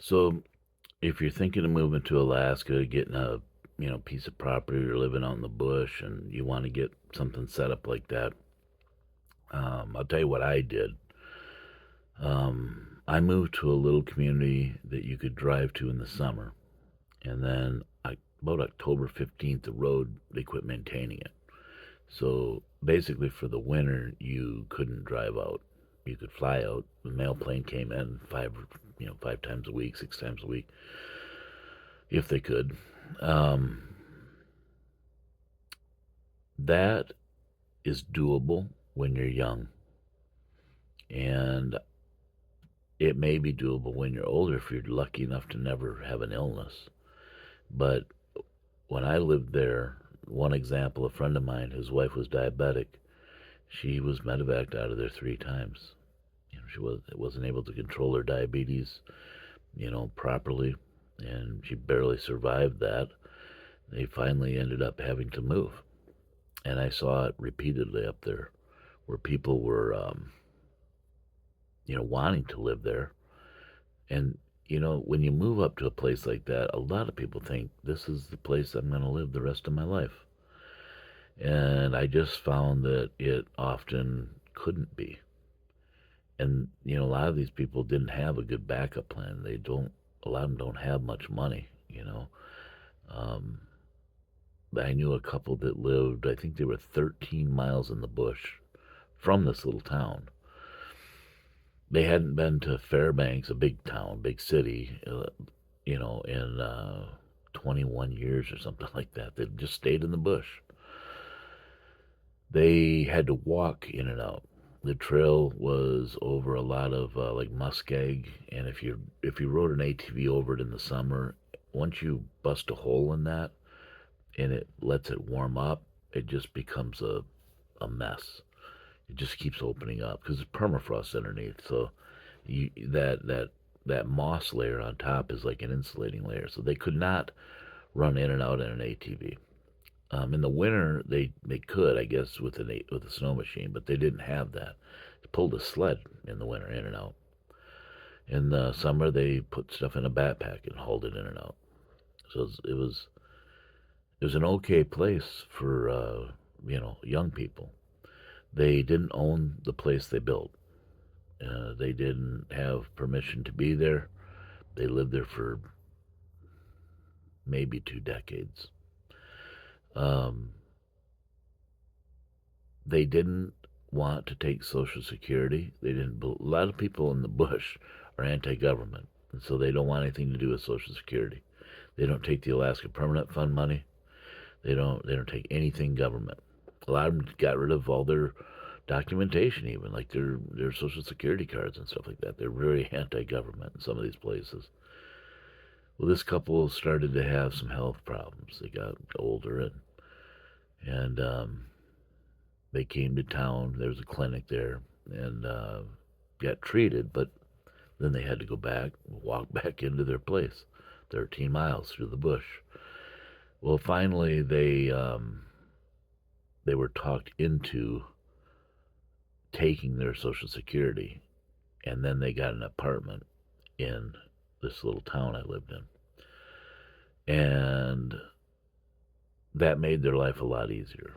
So if you're thinking of moving to Alaska, getting a piece of property or living out in the bush, and you want to get something set up like that, I'll tell you what I did. I moved to a little community that you could drive to in the summer, and then about October 15th, the road they quit maintaining it. So basically, for the winter, you couldn't drive out. You could fly out. The mail plane came in five times a week, 6 times a week, if they could. Um, that is doable when you're young, and it may be doable when you're older if you're lucky enough to never have an illness. But when I lived there, one example, a friend of mine, his wife was diabetic. She was medevaced out of there 3 times. She wasn't able to control her diabetes, properly, and she barely survived that. They finally ended up having to move, and I saw it repeatedly up there, where people were, wanting to live there. And when you move up to a place like that, a lot of people think this is the place I'm going to live the rest of my life. And I just found that it often couldn't be. And a lot of these people didn't have a good backup plan. A lot of them don't have much money. Um, I knew a couple that lived, I think they were 13 miles in the bush from this little town. They hadn't been to Fairbanks, a big town, big city, in 21 years or something like that. They just stayed in the bush. They had to walk in and out. The trail was over a lot of like muskeg, and if you rode an ATV over it in the summer, once you bust a hole in that and it lets it warm up, it just becomes a mess. It just keeps opening up because it's permafrost underneath. So that moss layer on top is like an insulating layer. So they could not run in and out in an ATV. In the winter, they could, I guess, with a snow machine, but they didn't have that. They pulled a sled in the winter in and out. In the summer, they put stuff in a backpack and hauled it in and out. So it was an okay place for young people. They didn't own the place they built. They didn't have permission to be there. They lived there for maybe 2 decades. Um, they didn't want to take Social Security. They didn't. A lot of people in the bush are anti-government, and so they don't want anything to do with Social Security. They don't take the Alaska Permanent Fund money. They don't take anything government. A lot of them got rid of all their documentation, even like their Social Security cards and stuff like that. They're very anti-government in some of these places. Well, this couple started to have some health problems. They got older, and they came to town. There was a clinic there, and got treated. But then they had to go back, walk back into their place, 13 miles through the bush. Well, finally they were talked into taking their Social Security, and then they got an apartment in this little town I lived in, and that made their life a lot easier.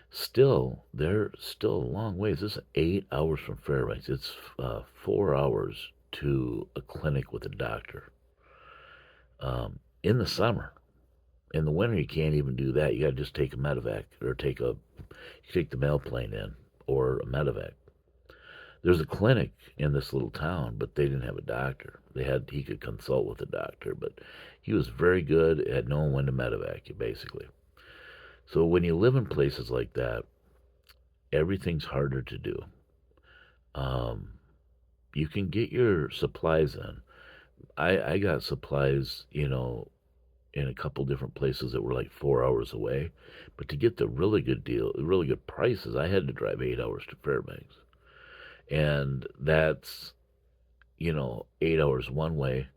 Still, they're still a long ways. This is 8 hours from Fairbanks. It's 4 hours to a clinic with a doctor. In the summer, in the winter, you can't even do that. You got to just take a medevac or take the mail plane in or a medevac. There's a clinic in this little town, but they didn't have a doctor. He could consult with a doctor, but he was very good at knowing when to medevac you, basically. So when you live in places like that, everything's harder to do. Um, you can get your supplies in. I got supplies, in a couple different places that were like 4 hours away. But to get the really good deal, really good prices, I had to drive 8 hours to Fairbanks. And that's, 8 hours one way.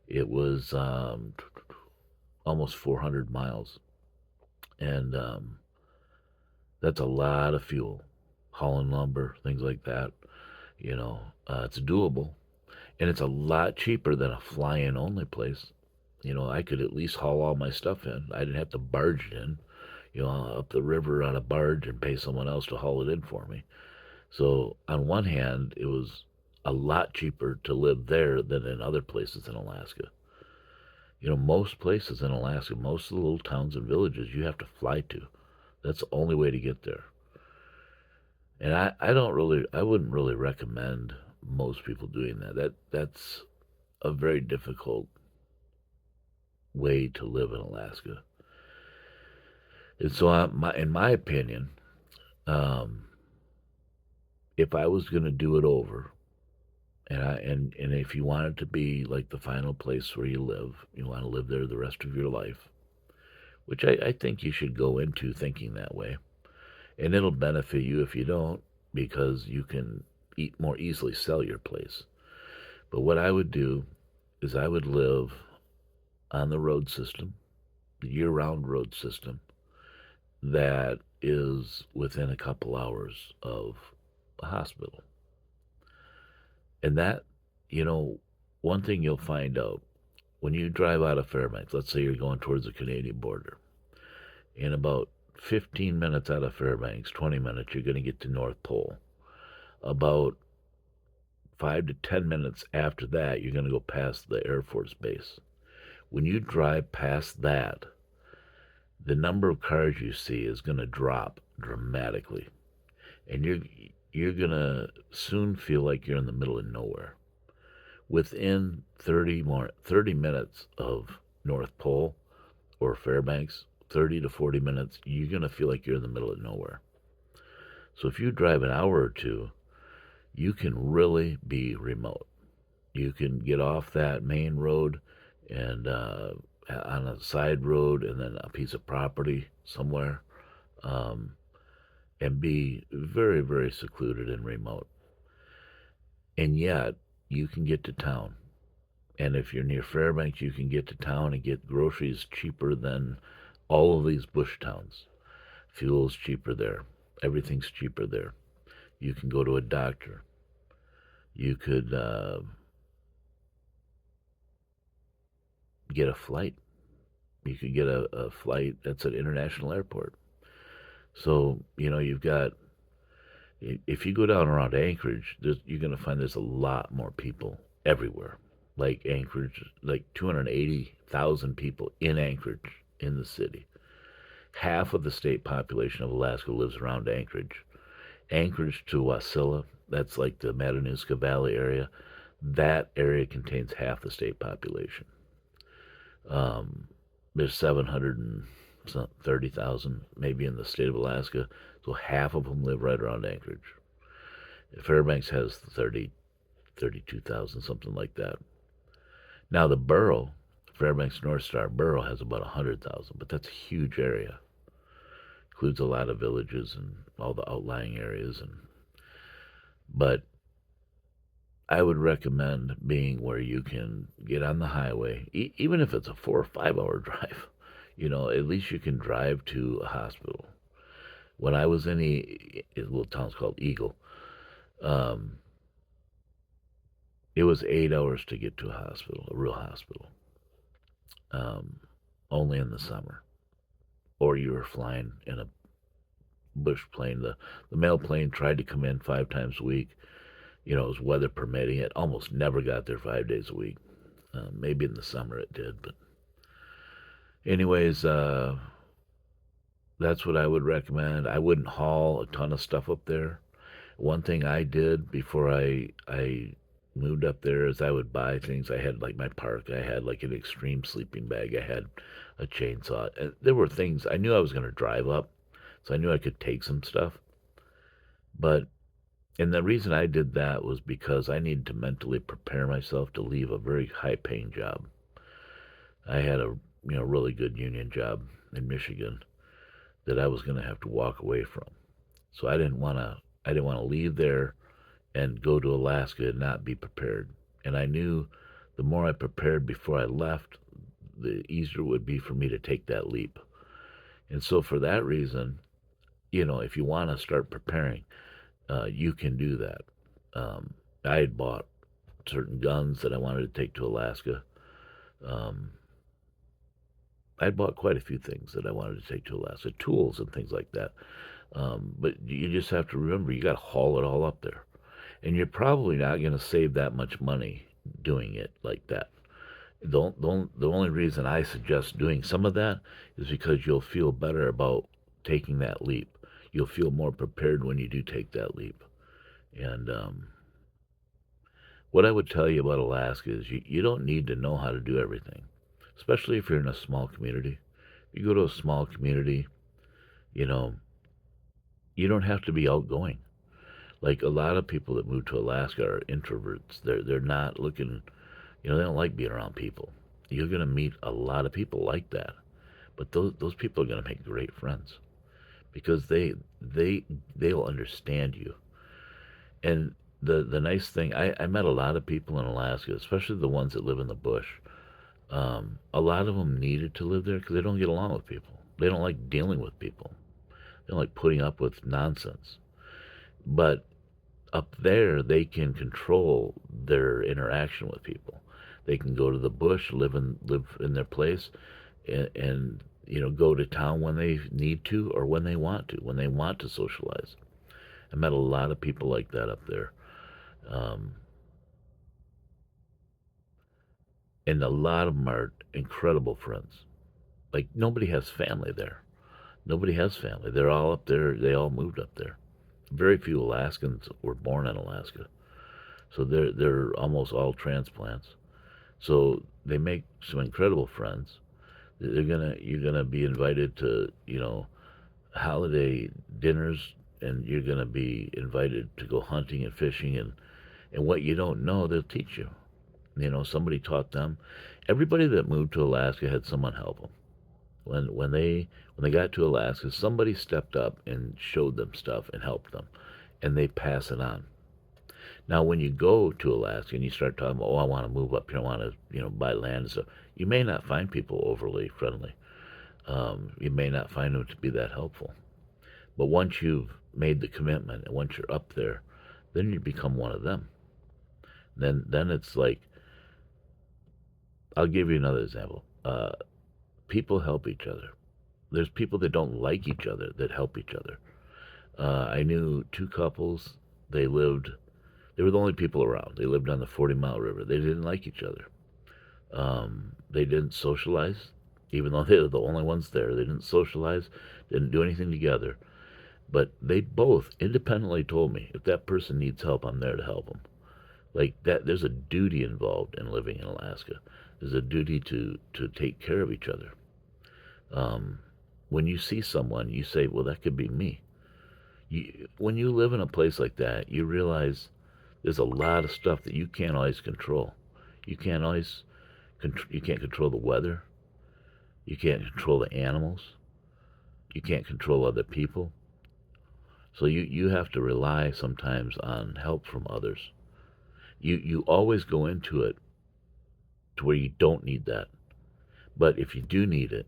It was almost 400 miles. And that's a lot of fuel, hauling lumber, things like that. It's doable. And it's a lot cheaper than a fly-in only place. I could at least haul all my stuff in. I didn't have to barge it in, up the river on a barge and pay someone else to haul it in for me. So on one hand, it was a lot cheaper to live there than in other places in Alaska. Most places in Alaska, most of the little towns and villages, you have to fly to. That's the only way to get there. And I wouldn't really recommend most people doing that. That's a very difficult way to live in Alaska. And so, in my opinion, um, if I was going to do it over, and if you want it to be like the final place where you live, you want to live there the rest of your life, which I think you should go into thinking that way, and it'll benefit you if you don't, because you can more easily sell your place. But what I would do is I would live on the road system, the year-round road system, that is within a couple hours of a hospital. And that, one thing you'll find out when you drive out of Fairbanks, let's say you're going towards the Canadian border, in about 15 minutes out of Fairbanks, 20 minutes, you're going to get to North Pole. About 5 to 10 minutes after that, you're going to go past the Air Force Base. When you drive past that, the number of cars you see is going to drop dramatically. And you're going to soon feel like you're in the middle of nowhere. Within 30 minutes of North Pole or Fairbanks, 30 to 40 minutes, you're going to feel like you're in the middle of nowhere. So if you drive an hour or two, you can really be remote. You can get off that main road and on a side road and then a piece of property somewhere, and be very, very secluded and remote. And yet, you can get to town. And if you're near Fairbanks, you can get to town and get groceries cheaper than all of these bush towns. Fuel's cheaper there. Everything's cheaper there. You can go to a doctor. You could get a flight. You could get a flight that's at international airport. So, you've got, if you go down around Anchorage, you're going to find there's a lot more people everywhere. Like Anchorage, like 280,000 people in Anchorage, in the city. Half of the state population of Alaska lives around Anchorage. Anchorage to Wasilla, that's like the Matanuska Valley area. That area contains half the state population. There's 730,000 maybe in the state of Alaska, so half of them live right around Anchorage. Fairbanks has 32,000, something like that. Now the borough, Fairbanks North Star borough, has about 100,000, but that's a huge area. Includes a lot of villages and all the outlying areas, but I would recommend being where you can get on the highway, even if it's a 4 or 5 hour drive. At least you can drive to a hospital. When I was in a little town's called Eagle, it was 8 hours to get to a hospital, a real hospital. Only in the summer, or you were flying in a bush plane. The mail plane tried to come in 5 times a week. It was weather permitting. It almost never got there 5 days a week. Maybe in the summer it did, but anyways, that's what I would recommend. I wouldn't haul a ton of stuff up there. One thing I did before I moved up there is I would buy things. I had like my park. I had like an extreme sleeping bag. I had a chainsaw. And there were things I knew I was going to drive up, so I knew I could take some stuff. And the reason I did that was because I needed to mentally prepare myself to leave a very high-paying job. I had a really good union job in Michigan that I was going to have to walk away from. So I didn't want to leave there and go to Alaska and not be prepared. And I knew the more I prepared before I left, the easier it would be for me to take that leap. And so for that reason, if you want to start preparing, you can do that. I had bought certain guns that I wanted to take to Alaska. Um, I bought quite a few things that I wanted to take to Alaska, tools and things like that. But you just have to remember, you got to haul it all up there, and you're probably not going to save that much money doing it like that. The only reason I suggest doing some of that is because you'll feel better about taking that leap. You'll feel more prepared when you do take that leap. And what I would tell you about Alaska is you don't need to know how to do everything, especially if you're in a small community. If you go to a small community, you know, you don't have to be outgoing. Like a lot of people that move to Alaska are introverts. They're not looking, they don't like being around people. You're going to meet a lot of people like that. But those people are going to make great friends because they'll understand you. And the nice thing, I met a lot of people in Alaska, especially the ones that live in the bush. A lot of them needed to live there because they don't get along with people. They don't like dealing with people. They don't like putting up with nonsense. But up there, they can control their interaction with people. They can go to the bush, live in their place, and go to town when they need to or when they want to socialize. I met a lot of people like that up there, um, and a lot of them are incredible friends. Like nobody has family there. Nobody has family. They're all up there. They all moved up there. Very few Alaskans were born in Alaska, so they're almost all transplants. So they make some incredible friends. You're gonna be invited to holiday dinners, and you're gonna be invited to go hunting and fishing, and what you don't know they'll teach you. Somebody taught them. Everybody that moved to Alaska had someone help them. When they got to Alaska, somebody stepped up and showed them stuff and helped them, and they pass it on. Now, when you go to Alaska and you start talking about, oh, I want to move up here, I want to, buy land and stuff, you may not find people overly friendly. You may not find them to be that helpful. But once you've made the commitment and once you're up there, then you become one of them. Then it's like, I'll give you another example. People help each other. There's people that don't like each other that help each other. I knew two couples. They were the only people around. They lived on the 40-mile river. They didn't like each other. They didn't socialize, even though they were the only ones there. They didn't socialize, didn't do anything together. But they both independently told me, if that person needs help, I'm there to help them. Like that, there's a duty involved in living in Alaska. There's a duty to take care of each other. When you see someone, you say, well, that could be me. When you live in a place like that, you realize there's a lot of stuff that you can't always control. You can't always you can't control the weather. You can't control the animals. You can't control other people. So you have to rely sometimes on help from others. You always go into it to where you don't need that. But if you do need it,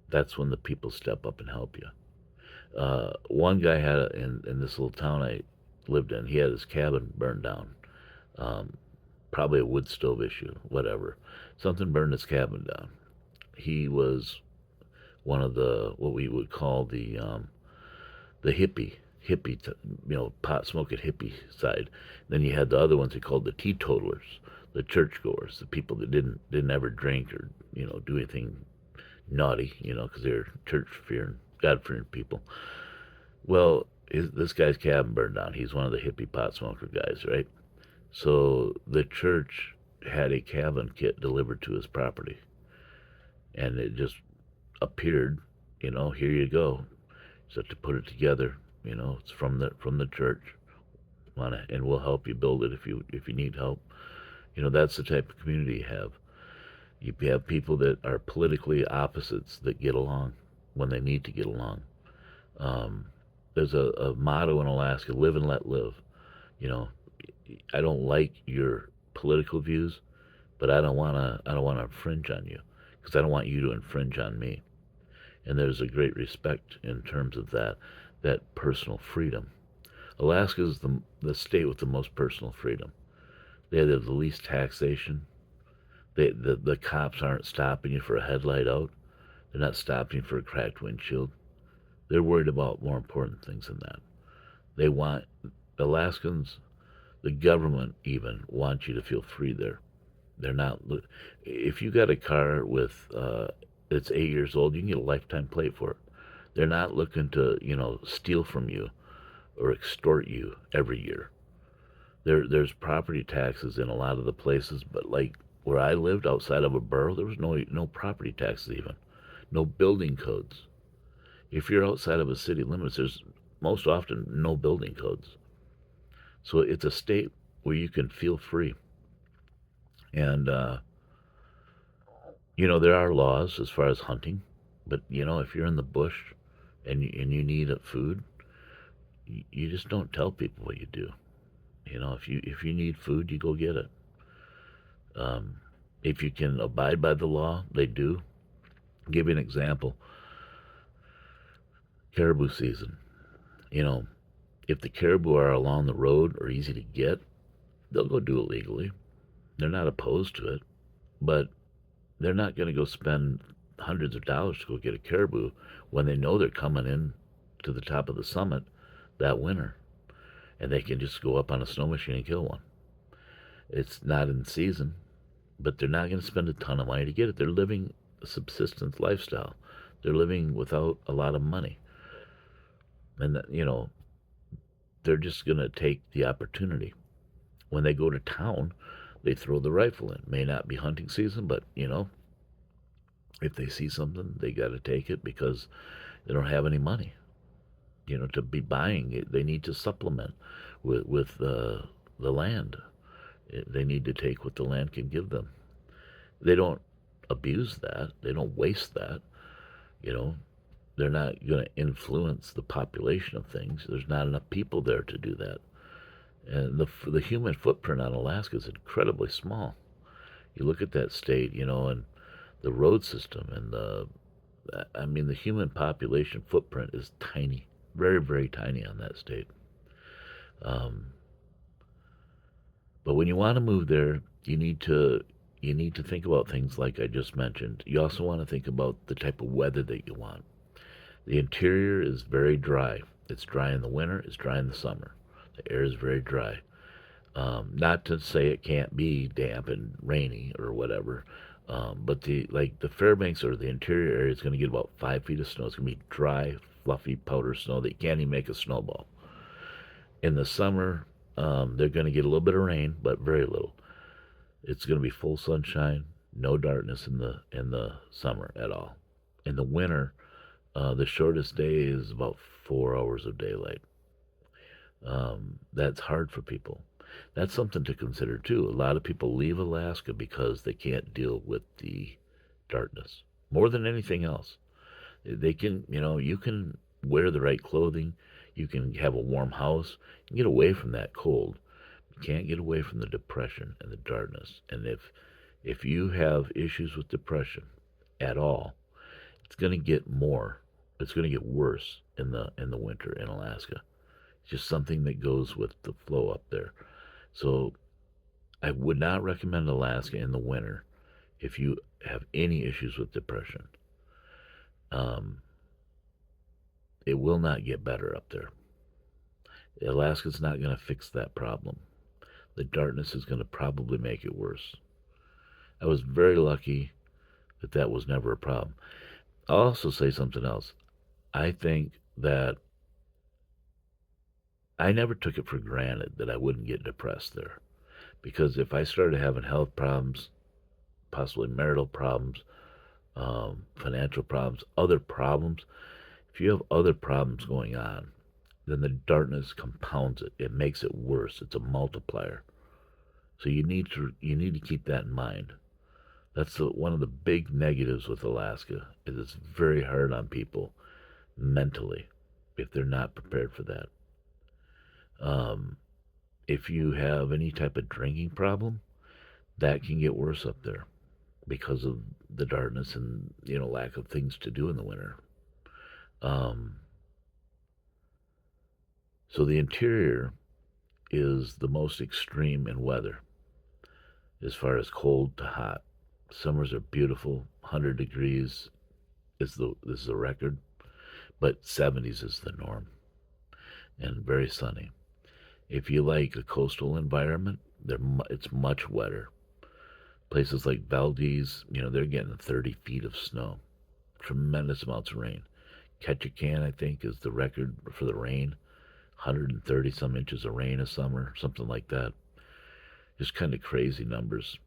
that's when the people step up and help you. One guy had in this little town I lived in, he had his cabin burned down. Um, Probably a wood stove issue, whatever. Something burned his cabin down. He was one of the what we would call the hippie, pot smoking hippie side. Then you had the other ones they called the teetotalers, the churchgoers, the people that didn't ever drink or do anything naughty, because they're church fearing, God fearing people. Well, this guy's cabin burned down. He's one of the hippie pot smoker guys, right? So the church had a cabin kit delivered to his property, and it just appeared. Here you go. So to put it together, it's from the church, and we'll help you build it if you need help. That's the type of community you have. You have people that are politically opposites that get along when they need to get along. Um, there's a motto in Alaska: "Live and let live." You know, I don't like your political views, but I don't wanna infringe on you because I don't want you to infringe on me. And there's a great respect in terms of that personal freedom. Alaska is the state with the most personal freedom. They have the least taxation. The cops aren't stopping you for a headlight out. They're not stopping you for a cracked windshield. They're worried about more important things than that. They want Alaskans, the government even wants you to feel free there. They're not. If you got a car with that's 8 years old, you can get a lifetime plate for it. They're not looking to steal from you or extort you every year. There's property taxes in a lot of the places, but like where I lived outside of a borough, there was no property taxes even, no building codes. If you're outside of a city limits, there's most often no building codes. So it's a state where you can feel free. And there are laws as far as hunting, but if you're in the bush and you need food, you just don't tell people what you do. If you need food, you go get it. Um, if you can abide by the law, they do. Give you an example. Caribou season. You know, if the caribou are along the road or easy to get, they'll go do it legally. They're not opposed to it, but they're not going to go spend hundreds of dollars to go get a caribou when they know they're coming in to the top of the summit that winter, and they can just go up on a snow machine and kill one. It's not in season, but they're not going to spend a ton of money to get it. They're living a subsistence lifestyle. They're living without a lot of money. And, they're just going to take the opportunity. When they go to town, they throw the rifle in. May not be hunting season, but, if they see something, they got to take it because they don't have any money, to be buying it. They need to supplement with the land. They need to take what the land can give them. They don't abuse that. They don't waste that. They're not going to influence the population of things. There's not enough people there to do that. And the human footprint on Alaska is incredibly small. You look at that state, and the road system and the human population footprint is tiny, very, very tiny on that state. But when you want to move there, you need to think about things like I just mentioned. You also want to think about the type of weather that you want. The interior is very dry. It's dry in the winter. It's dry in the summer. The air is very dry. Not to say it can't be damp and rainy or whatever, but the Fairbanks or the interior area is going to get about 5 feet of snow. It's going to be dry, fluffy powder snow that you can't even make a snowball. In the summer, they're going to get a little bit of rain, but very little. It's going to be full sunshine, no darkness in the summer at all. In the winter, the shortest day is about 4 hours of daylight. That's hard for people. That's something to consider too. A lot of people leave Alaska because they can't deal with the darkness more than anything else. They can, you can wear the right clothing, you can have a warm house, you can get away from that cold. You can't get away from the depression and the darkness. And if you have issues with depression at all, it's going to get more. It's going to get worse in the winter in Alaska. It's just something that goes with the flow up there. So I would not recommend Alaska in the winter if you have any issues with depression. It will not get better up there. Alaska's not going to fix that problem. The darkness is going to probably make it worse. I was very lucky that was never a problem. I'll also say something else. I think that I never took it for granted that I wouldn't get depressed there. Because if I started having health problems, possibly marital problems, financial problems, other problems, if you have other problems going on, then the darkness compounds it. It makes it worse. It's a multiplier. So you need to keep that in mind. That's one of the big negatives with Alaska, is it's very hard on people mentally if they're not prepared for that. If you have any type of drinking problem, that can get worse up there because of the darkness and lack of things to do in the winter. So the interior is the most extreme in weather. as far as cold to hot. Summers are beautiful. 100 degrees is the record, but 70s is the norm, and very sunny. If you like a coastal environment, it's much wetter. Places like Valdez, they're getting 30 feet of snow, tremendous amounts of rain. Ketchikan, I think, is the record for the rain, 130 some inches of rain a summer, something like that. Just kind of crazy numbers.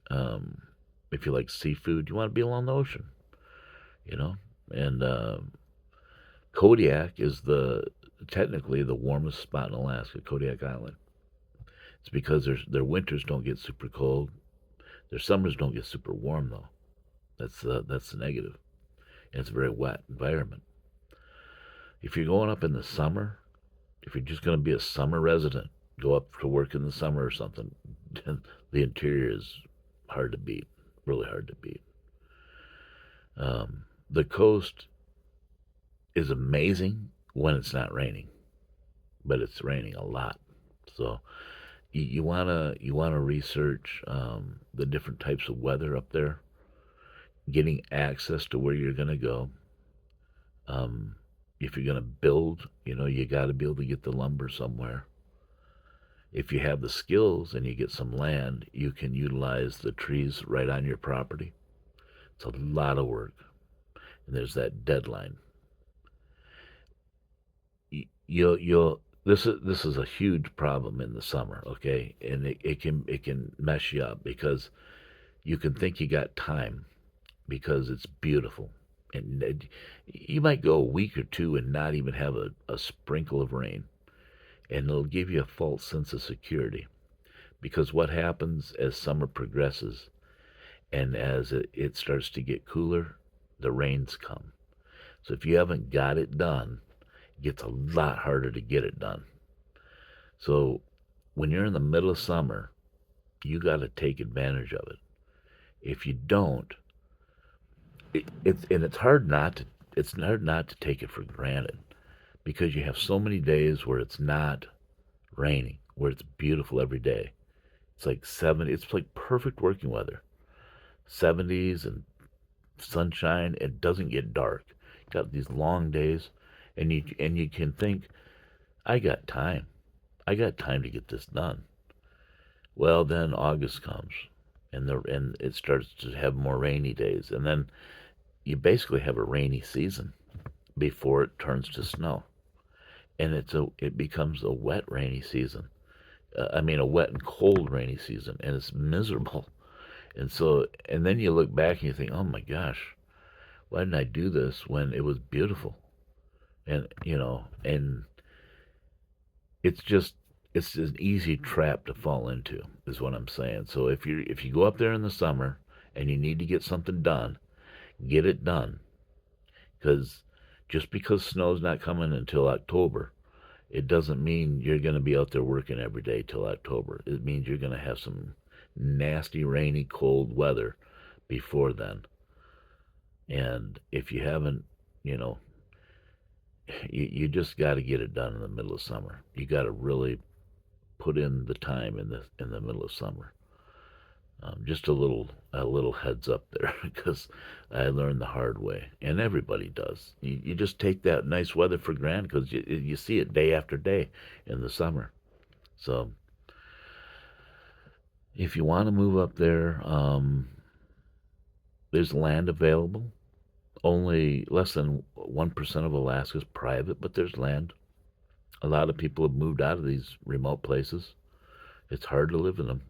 Um, if you like seafood, you want to be along the ocean, you know. And Kodiak is technically the warmest spot in Alaska, Kodiak Island. It's because their winters don't get super cold. Their summers don't get super warm though. That's the negative. And it's a very wet environment. If you're going up in the summer, if you're just going to be a summer resident, go up to work in the summer or something, the interior is hard to beat, really hard to beat. The coast is amazing when it's not raining, but it's raining a lot. So you wanna research the different types of weather up there, getting access to where you're gonna go. Um, if you're gonna build, you got to be able to get the lumber somewhere. If you have the skills and you get some land, you can utilize the trees right on your property. It's a lot of work, and there's that deadline. You'll this is a huge problem in the summer, okay? And it can mess you up because you can think you got time because it's beautiful, and you might go a week or two and not even have a sprinkle of rain, and it'll give you a false sense of security. Because what happens as summer progresses and as it starts to get cooler, the rains come. So if you haven't got it done, it gets a lot harder to get it done. So when you're in the middle of summer, you got to take advantage of it. If you don't, it's hard not to take it for granted because you have so many days where it's not raining, where it's beautiful every day. It's like 70. It's like perfect working weather. 70s and sunshine. It doesn't get dark. You got these long days, and you can think, I got time. I got time to get this done. Well, then August comes, and it starts to have more rainy days, and then you basically have a rainy season before it turns to snow, and it becomes a wet rainy season. I mean, a wet and cold rainy season, and it's miserable. And then you look back and you think, oh my gosh, why didn't I do this when it was beautiful? And it's just it's an easy trap to fall into, is what I'm saying. So if you go up there in the summer and you need to get something done, get it done. Because just because snow's not coming until October, it doesn't mean you're going to be out there working every day till October. It means you're going to have some nasty, rainy, cold weather before then. And if you haven't, you know, you just got to get it done in the middle of summer. You got to really put in the time in the middle of summer. Just a little heads up there because I learned the hard way, and everybody does. You just take that nice weather for granted because you see it day after day in the summer. So if you want to move up there, there's land available. Only less than 1% of Alaska is private, but there's land. A lot of people have moved out of these remote places. It's hard to live in them.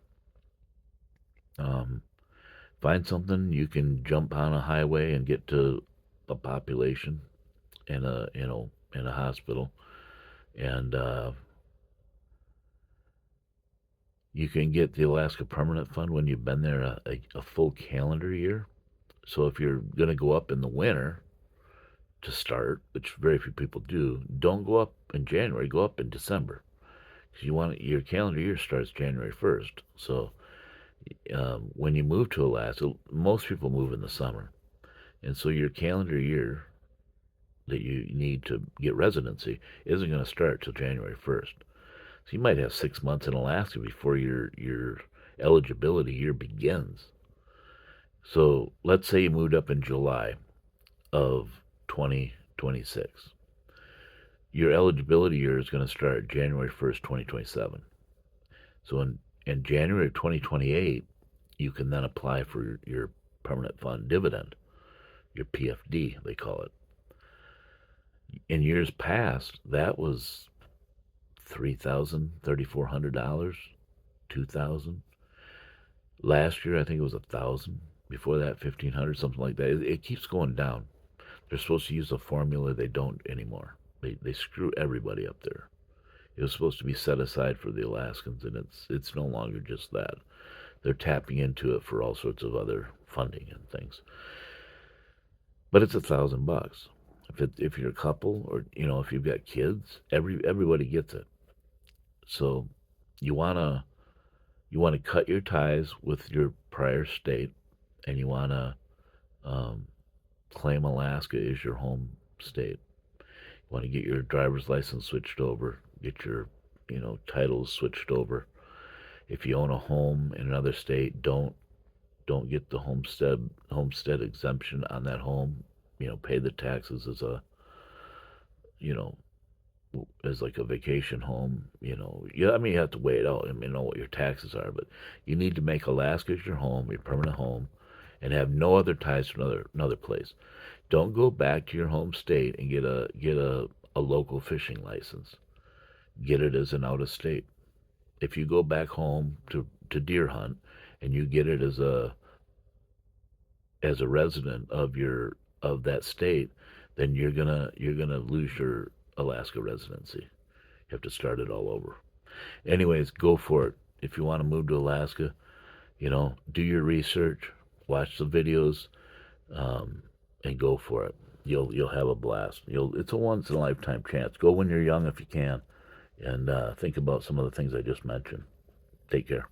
Um, Find something you can jump on a highway and get to a population in a hospital, and you can get the Alaska Permanent Fund when you've been there a full calendar year. So if you're going to go up in the winter to start, which very few people do, don't go up in January. Go up in December because your calendar year starts January 1st. So when you move to Alaska, most people move in the summer, and so your calendar year that you need to get residency isn't going to start till January 1st. So you might have 6 months in Alaska before you're eligibility year begins. So let's say you moved up in July of 2026. Your eligibility year is going to start January 1st, 2027. So in January of 2028, you can then apply for your permanent fund dividend, your PFD, they call it. In years past, that was $3,000, $3,400, $2,000. Last year, I think it was $1,000. Before that, $1,500, something like that. It keeps going down. They're supposed to use a formula. They don't anymore. They screw everybody up there. It was supposed to be set aside for the Alaskans, and it's no longer just that. They're tapping into it for all sorts of other funding and things. But it's $1,000. If you're a couple, or if you've got kids, everybody gets it. So you wanna cut your ties with your prior state, and you wanna claim Alaska as your home state. You want to get your driver's license switched over, get your titles switched over. If you own a home in another state, don't get the homestead exemption on that home. Pay the taxes as a as like a vacation home. I mean, you have to weigh it out. I mean, know what your taxes are, but you need to make Alaska as your home, your permanent home, and have no other ties to another place. Don't go back to your home state and get a local fishing license. Get it as an out of state. If you go back home to deer hunt and you get it as a resident of that state, then you're gonna lose your Alaska residency. You have to start it all over. Anyways, go for it. If you want to move to Alaska, do your research, watch the videos, and go for it. You'll have a blast. It's a once in a lifetime chance. Go when you're young if you can, and think about some of the things I just mentioned. Take care.